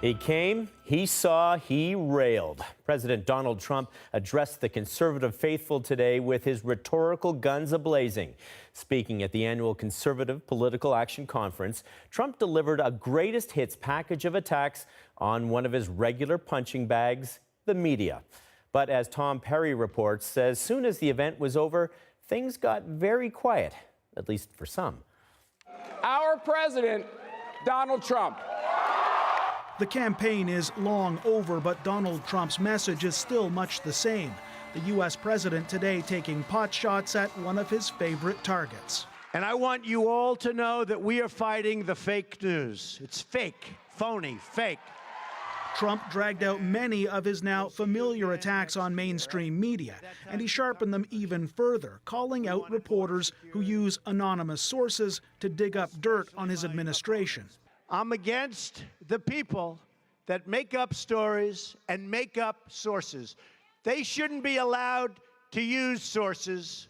He came, he saw, he railed. President Donald Trump addressed the conservative faithful today with his rhetorical guns ablazing. Speaking at the annual Conservative Political Action Conference, Trump delivered a greatest hits package of attacks on one of his regular punching bags, the media. But as Tom Perry reports, as soon as the event was over, things got very quiet, at least for some. Our president, Donald Trump. The campaign is long over, but Donald Trump's message is still much the same. The U.S. president today taking potshots at one of his favorite targets. And I want you all to know that we are fighting the fake news. It's fake, phony, fake. Trump dragged out many of his now familiar attacks on mainstream media, and he sharpened them even further, calling out reporters who use anonymous sources to dig up dirt on his administration. I'm against the people that make up stories and make up sources. They shouldn't be allowed to use sources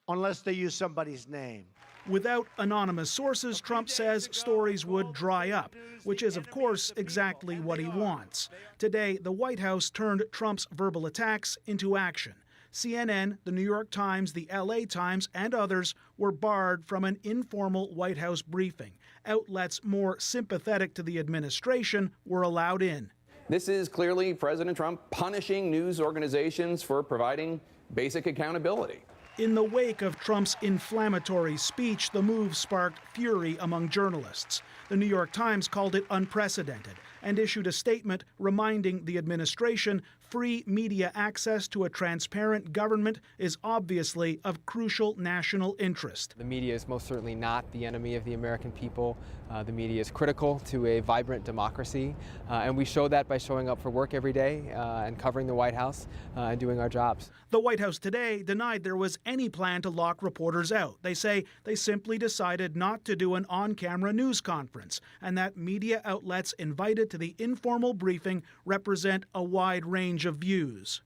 unless they use somebody's name. Without anonymous sources, Trump says stories would dry up, which is, of course, exactly what he wants. Today, the White House turned Trump's verbal attacks into action. CNN, the New York Times, the LA Times, and others were barred from an informal White House briefing. Outlets more sympathetic to the administration were allowed in. This is clearly President Trump punishing news organizations for providing basic accountability. In the wake of Trump's inflammatory speech, the move sparked fury among journalists. The New York Times called it unprecedented and issued a statement reminding the administration free media access to a transparent government is obviously of crucial national interest. The media is most certainly not the enemy of the American people. The media is critical to a vibrant democracy, and we show that by showing up for work every day and covering the White House and doing our jobs. The White House today denied there was any plan to lock reporters out. They say they simply decided not to do an on-camera news conference, and that media outlets invited to the informal briefing represent a wide range of views.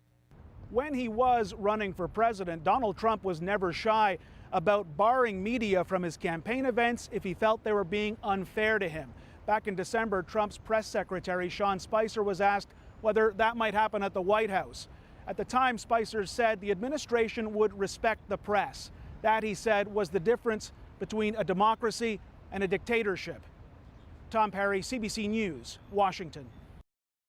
When he was running for president, Donald Trump was never shy about barring media from his campaign events if he felt they were being unfair to him. Back in December, Trump's press secretary, Sean Spicer, was asked whether that might happen at the White House. At the time, Spicer said the administration would respect the press. That, he said, was the difference between a democracy and a dictatorship. Tom Perry, CBC News, Washington.